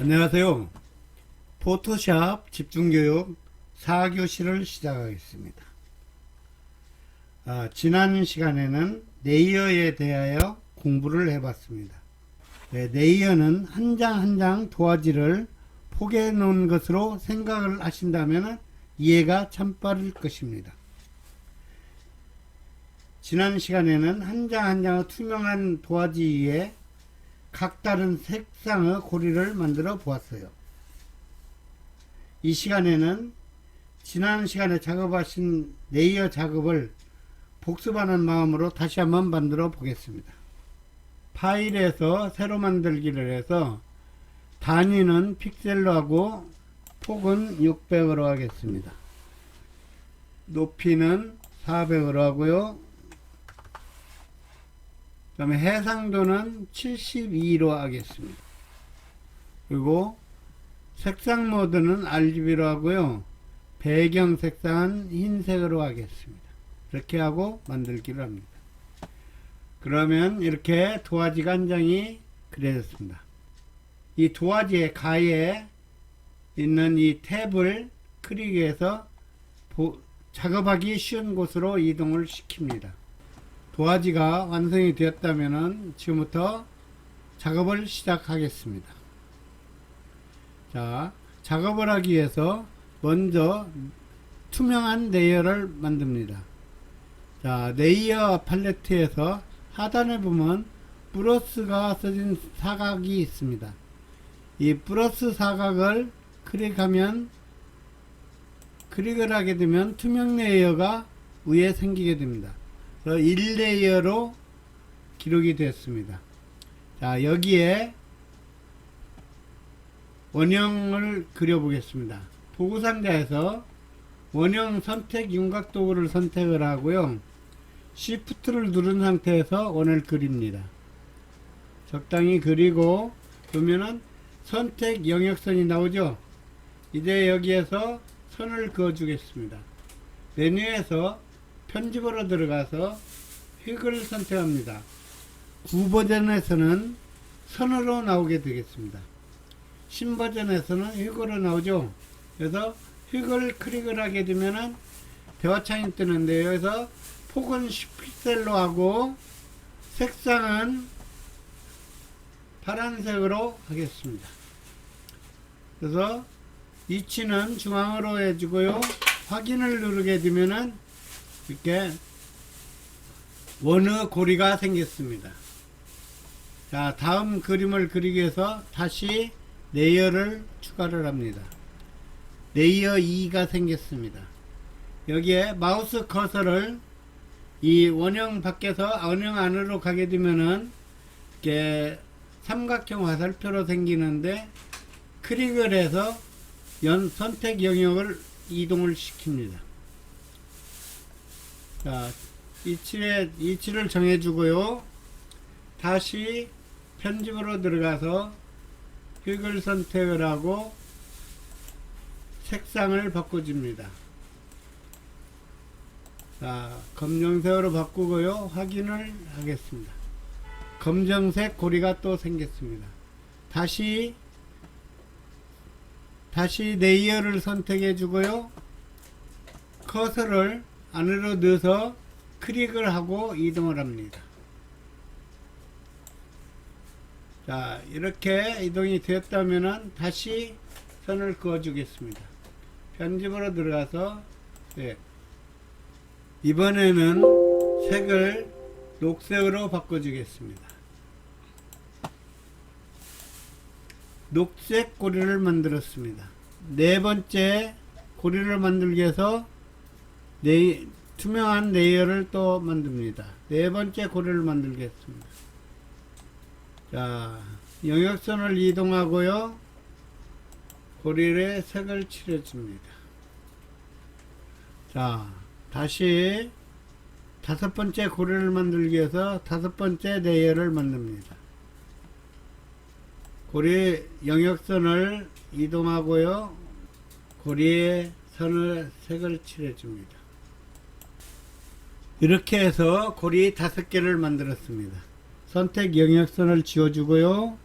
안녕하세요. 포토샵 집중교육 4교시를 시작하겠습니다. 지난 시간에는 레이어에 대하여 공부를 해봤습니다. 레이어는 한 장 한 장 도화지를 포개해 놓은 것으로 생각을 하신다면 이해가 참 빠를 것입니다. 지난 시간에는 한 장 한 장의 투명한 도화지 위에 각다른 색상의 고리를 만들어 보았어요. 이 시간에는 지난 시간에 작업하신 레이어 작업을 복습하는 마음으로 다시 한번 만들어 보겠습니다. 파일에서 새로 만들기를 해서 단위는 픽셀로 하고 폭은 600으로 하겠습니다. 높이는 400으로 하고요. 그 다음에 해상도는 72로 하겠습니다. 그리고 색상 모드는 RGB로 하고요. 배경 색상은 흰색으로 하겠습니다. 이렇게 하고 만들기를 합니다. 그러면 이렇게 도화지가 한 장이 그려졌습니다. 이 도화지의 가에 있는 이 탭을 클릭해서 작업하기 쉬운 곳으로 이동을 시킵니다. 도화지가 완성이 되었다면 지금부터 작업을 시작하겠습니다. 자, 작업을 하기 위해서 먼저 투명한 레이어를 만듭니다. 자, 레이어 팔레트에서 하단에 보면 플러스가 써진 사각이 있습니다. 이 플러스 사각을 클릭을 하게 되면 투명 레이어가 위에 생기게 됩니다. 1레이어로 기록이 됐습니다. 자, 여기에 원형을 그려보겠습니다. 도구상자에서 원형 선택 윤곽 도구를 선택을 하고요. Shift를 누른 상태에서 원을 그립니다. 적당히 그리고 그러면은 선택 영역선이 나오죠. 이제 여기에서 선을 그어 주겠습니다. 메뉴에서 편집으로 들어가서 획을 선택합니다. 9버전에서는 선으로 나오게 되겠습니다. 신버전에서는 획으로 나오죠. 그래서 획을 클릭을 하게 되면은 대화창이 뜨는데 여기서 폭은 10픽셀로 하고 색상은 파란색으로 하겠습니다. 그래서 위치는 중앙으로 해주고요. 확인을 누르게 되면은 이렇게 원의 고리가 생겼습니다. 자, 다음 그림을 그리기 위해서 다시 레이어를 추가를 합니다. 레이어 2가 생겼습니다. 여기에 마우스 커서를 이 원형 밖에서 원형 안으로 가게 되면은 이렇게 삼각형 화살표로 생기는데 클릭을 해서 선택 영역을 이동을 시킵니다. 자, 위치를 정해주고요. 다시 편집으로 들어가서 획을 선택을 하고 색상을 바꿔줍니다. 자, 검정색으로 바꾸고요. 확인을 하겠습니다. 검정색 고리가 또 생겼습니다. 다시 레이어를 선택해 주고요. 커서를 안으로 넣어서 클릭을 하고 이동을 합니다. 자, 이렇게 이동이 되었다면 다시 선을 그어 주겠습니다. 편집으로 들어가서 이번에는 색을 녹색으로 바꿔 주겠습니다. 녹색 고리를 만들었습니다. 네 번째 고리를 만들기 위해서 투명한 레이어를 또 만듭니다. 네 번째 고리를 만들겠습니다. 자, 영역선을 이동하고요. 고리에 색을 칠해줍니다. 자, 다시 다섯 번째 고리를 만들기 위해서 다섯 번째 레이어를 만듭니다. 고리 영역선을 이동하고요. 고리에 색을 칠해줍니다. 이렇게 해서 고리 5개를 만들었습니다. 선택 영역선을 지워주고요.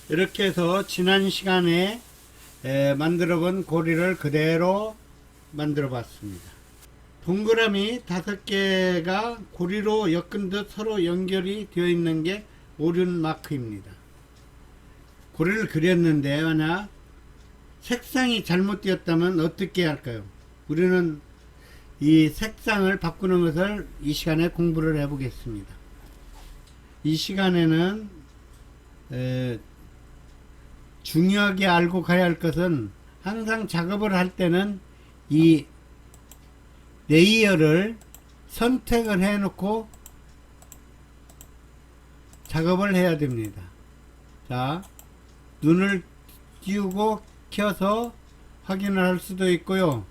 이렇게 해서 지난 시간에 만들어 본 고리를 그대로 만들어 봤습니다. 동그라미 5개가 고리로 엮은 듯 서로 연결이 되어 있는 게 오륜 마크입니다. 고리를 그렸는데 만약 색상이 잘못되었다면 어떻게 할까요? 우리는 이 색상을 바꾸는 것을 이 시간에 공부를 해 보겠습니다. 이 시간에는 중요하게 알고 가야 할 것은 항상 작업을 할 때는 이 레이어를 선택을 해 놓고 작업을 해야 됩니다. 자, 눈을 띄우고 켜서 확인을 할 수도 있고요.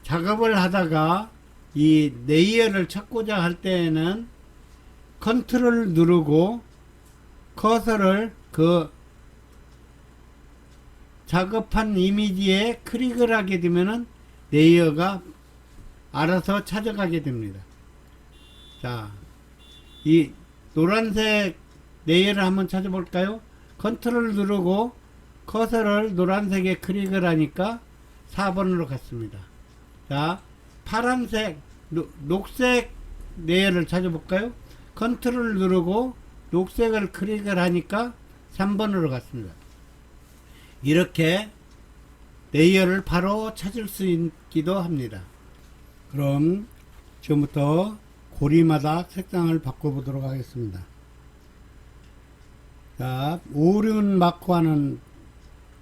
작업을 하다가 이 레이어를 찾고자 할 때에는 컨트롤을 누르고 커서를 그 작업한 이미지에 클릭을 하게 되면은 레이어가 알아서 찾아가게 됩니다. 자, 이 노란색 레이어를 한번 찾아볼까요? 컨트롤을 누르고 커서를 노란색에 클릭을 하니까 4번으로 갔습니다. 자, 파란색, 녹색 레이어를 찾아볼까요? 컨트롤을 누르고 녹색을 클릭을 하니까 3번으로 갔습니다. 이렇게 레이어를 바로 찾을 수 있기도 합니다. 그럼 지금부터 고리마다 색상을 바꿔보도록 하겠습니다. 자, 오륜 마크와는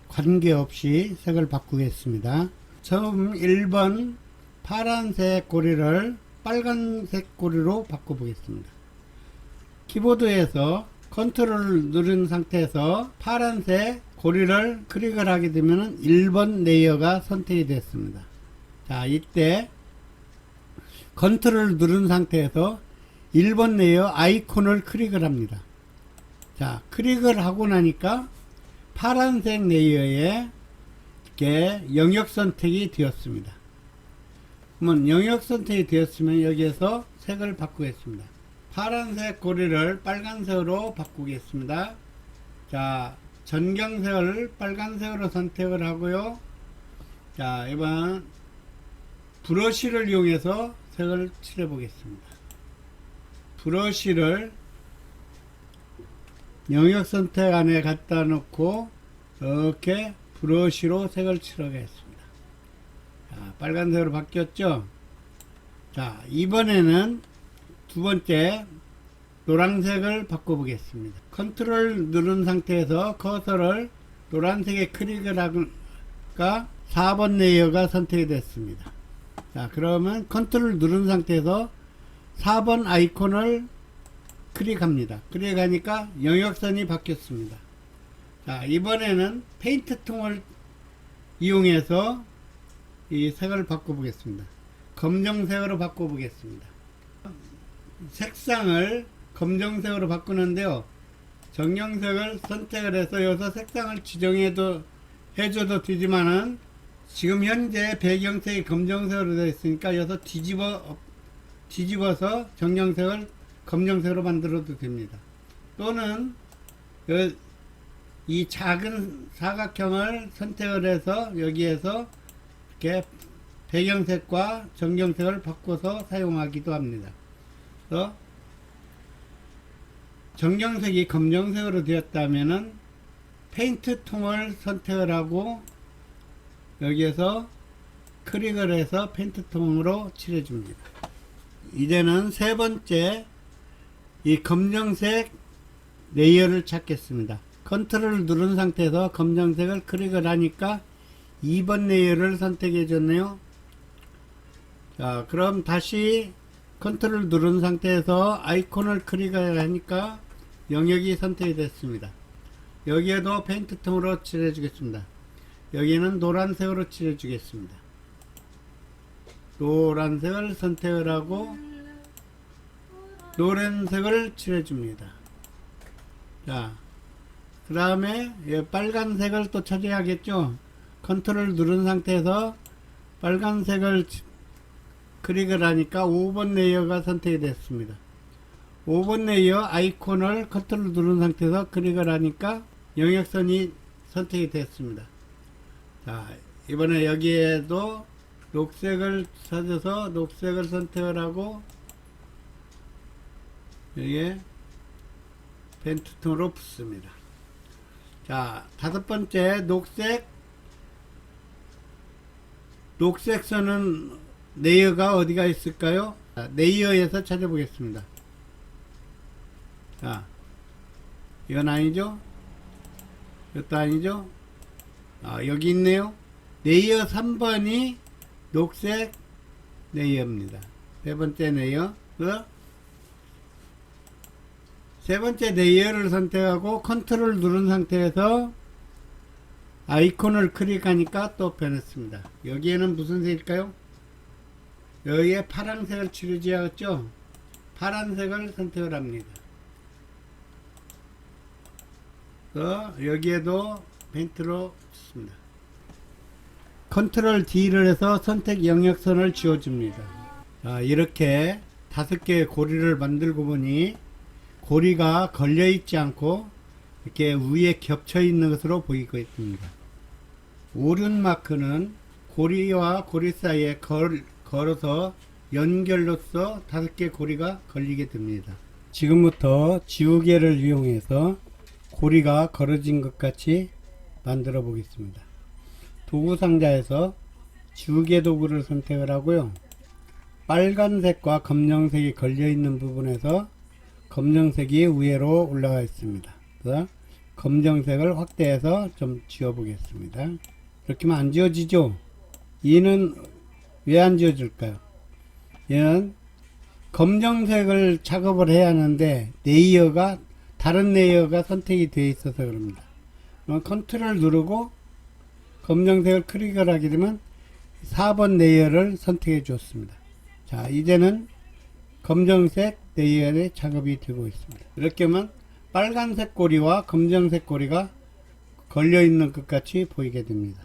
관계없이 색을 바꾸겠습니다. 처음 1번 파란색 고리를 빨간색 고리로 바꿔보겠습니다. 키보드에서 컨트롤을 누른 상태에서 파란색 고리를 클릭을 하게 되면 1번 레이어가 선택이 됐습니다. 자, 이때 컨트롤을 누른 상태에서 1번 레이어 아이콘을 클릭을 합니다. 자, 클릭을 하고 나니까 파란색 레이어에 이렇게 영역 선택이 되었습니다. 그러면 영역 선택이 되었으면 여기에서 색을 바꾸겠습니다. 파란색 고리를 빨간색으로 바꾸겠습니다. 자, 전경색을 빨간색으로 선택을 하고요. 자, 이번 브러쉬를 이용해서 색을 칠해 보겠습니다. 브러쉬를 영역 선택 안에 갖다 놓고 이렇게 브러쉬로 색을 칠하겠습니다. 자, 빨간색으로 바뀌었죠? 자, 이번에는 두 번째 노란색을 바꿔보겠습니다. 컨트롤 누른 상태에서 커서를 노란색에 클릭을 하니까 4번 레이어가 선택이 됐습니다. 자, 그러면 컨트롤 누른 상태에서 4번 아이콘을 클릭합니다. 클릭하니까 영역선이 바뀌었습니다. 자, 이번에는 페인트 통을 이용해서 이 색을 바꿔보겠습니다. 검정색으로 바꿔보겠습니다. 색상을 검정색으로 바꾸는데요. 정형색을 선택을 해서 여기서 색상을 지정해도 해줘도 되지만은 지금 현재 배경색이 검정색으로 되어 있으니까 여기서 뒤집어서 정형색을 검정색으로 만들어도 됩니다. 또는 이 작은 사각형을 선택을 해서 여기에서 이렇게 배경색과 정경색을 바꿔서 사용하기도 합니다. 그래서 정경색이 검정색으로 되었다면은 페인트 통을 선택을 하고 여기에서 클릭을 해서 페인트 통으로 칠해 줍니다. 이제는 세 번째 이 검정색 레이어를 찾겠습니다. 컨트롤을 누른 상태에서 검정색을 클릭을 하니까 2번 레이어를 선택해 줬네요. 자, 그럼 다시 컨트롤 누른 상태에서 아이콘을 클릭을 하니까 영역이 선택이 됐습니다. 여기에도 페인트 톤으로 칠해 주겠습니다. 여기는 노란색으로 칠해 주겠습니다. 노란색을 선택을 하고 노란색을 칠해 줍니다. 자, 그 다음에 빨간색을 또 찾아야겠죠. 컨트롤 누른 상태에서 빨간색을 클릭을 하니까 5번 레이어가 선택이 됐습니다. 5번 레이어 아이콘을 컨트롤 누른 상태에서 클릭을 하니까 영역선이 선택이 됐습니다. 자, 이번에 여기에도 녹색을 찾아서 녹색을 선택을 하고 여기에 펜투톤으로 붙습니다. 자, 다섯 번째 녹색 선은 레이어가 어디가 있을까요? 자, 레이어에서 찾아보겠습니다. 자, 이건 아니죠? 이것도 아니죠? 여기 있네요. 레이어 3번이 녹색 레이어입니다. 세 번째 레이어. 세 번째 레이어를 선택하고 컨트롤 누른 상태에서 아이콘을 클릭하니까 또 변했습니다. 여기에는 무슨 색일까요? 여기에 파란색을 치르지었죠? 파란색을 선택을 합니다. 여기에도 펜트로 씁니다. 컨트롤 D를 해서 선택 영역선을 지워줍니다. 자, 이렇게 5개의 고리를 만들고 보니 고리가 걸려 있지 않고 이렇게 위에 겹쳐 있는 것으로 보이고 있습니다. 오륜 마크는 고리와 고리 사이에 걸어서 연결로서 5개 고리가 걸리게 됩니다. 지금부터 지우개를 이용해서 고리가 걸어진 것 같이 만들어 보겠습니다. 도구 상자에서 지우개 도구를 선택을 하고요. 빨간색과 검정색이 걸려 있는 부분에서 검정색이 위로 올라가 있습니다. 그래서 검정색을 확대해서 좀 지워 보겠습니다. 이렇게 하면 안 지워지죠? 얘는 왜 안 지워질까요? 얘는 검정색을 작업을 해야 하는데 다른 레이어가 선택이 되어 있어서 그럽니다. 그럼 컨트롤 누르고 검정색을 클릭을 하게 되면 4번 레이어를 선택해 주었습니다. 자, 이제는 검정색 레이어의 작업이 되고 있습니다. 이렇게 하면 빨간색 고리와 검정색 고리가 걸려 있는 것 같이 보이게 됩니다.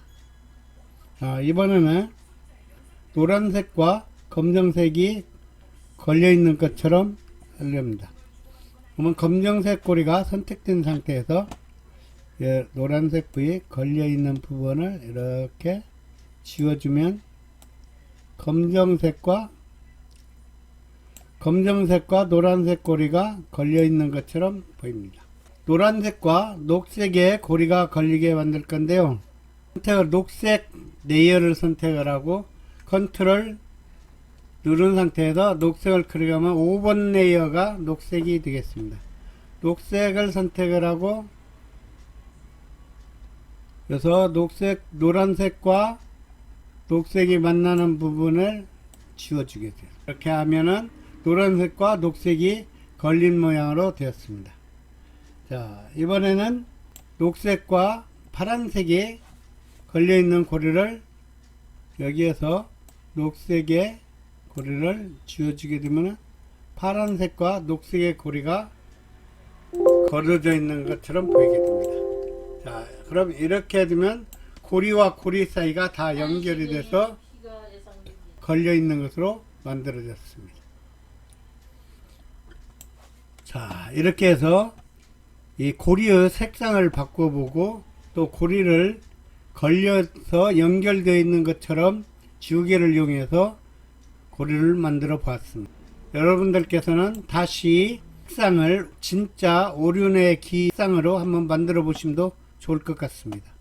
자, 이번에는 노란색과 검정색이 걸려 있는 것처럼 하렵니다. 그러면 검정색 고리가 선택된 상태에서 노란색 부위 걸려 있는 부분을 이렇게 지워주면 검정색과 노란색 고리가 걸려 있는 것처럼 보입니다. 노란색과 녹색의 고리가 걸리게 만들 건데요. 녹색 레이어를 선택을 하고 컨트롤 누른 상태에서 녹색을 클릭하면 5번 레이어가 녹색이 되겠습니다. 녹색을 선택을 하고 그래서 노란색과 녹색이 만나는 부분을 지워주게 돼요. 이렇게 하면은 노란색과 녹색이 걸린 모양으로 되었습니다. 자, 이번에는 녹색과 파란색이 걸려 있는 고리를 여기에서 녹색의 고리를 지워주게 되면 파란색과 녹색의 고리가 걸어져 있는 것처럼 보이게 됩니다. 자, 그럼 이렇게 되면 고리와 고리 사이가 다 연결이 돼서 걸려 있는 것으로 만들어졌습니다. 자, 이렇게 해서 이 고리의 색상을 바꿔보고 또 고리를 걸려서 연결되어 있는 것처럼 지우개를 이용해서 고리를 만들어 보았습니다. 여러분들께서는 다시 색상을 진짜 오륜의 기상으로 한번 만들어 보심도 좋을 것 같습니다.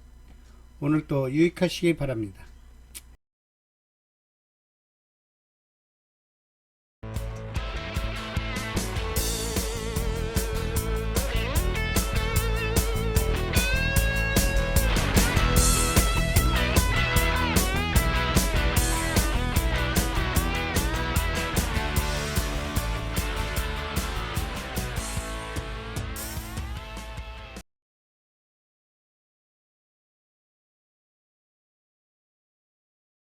오늘도 유익하시기 바랍니다.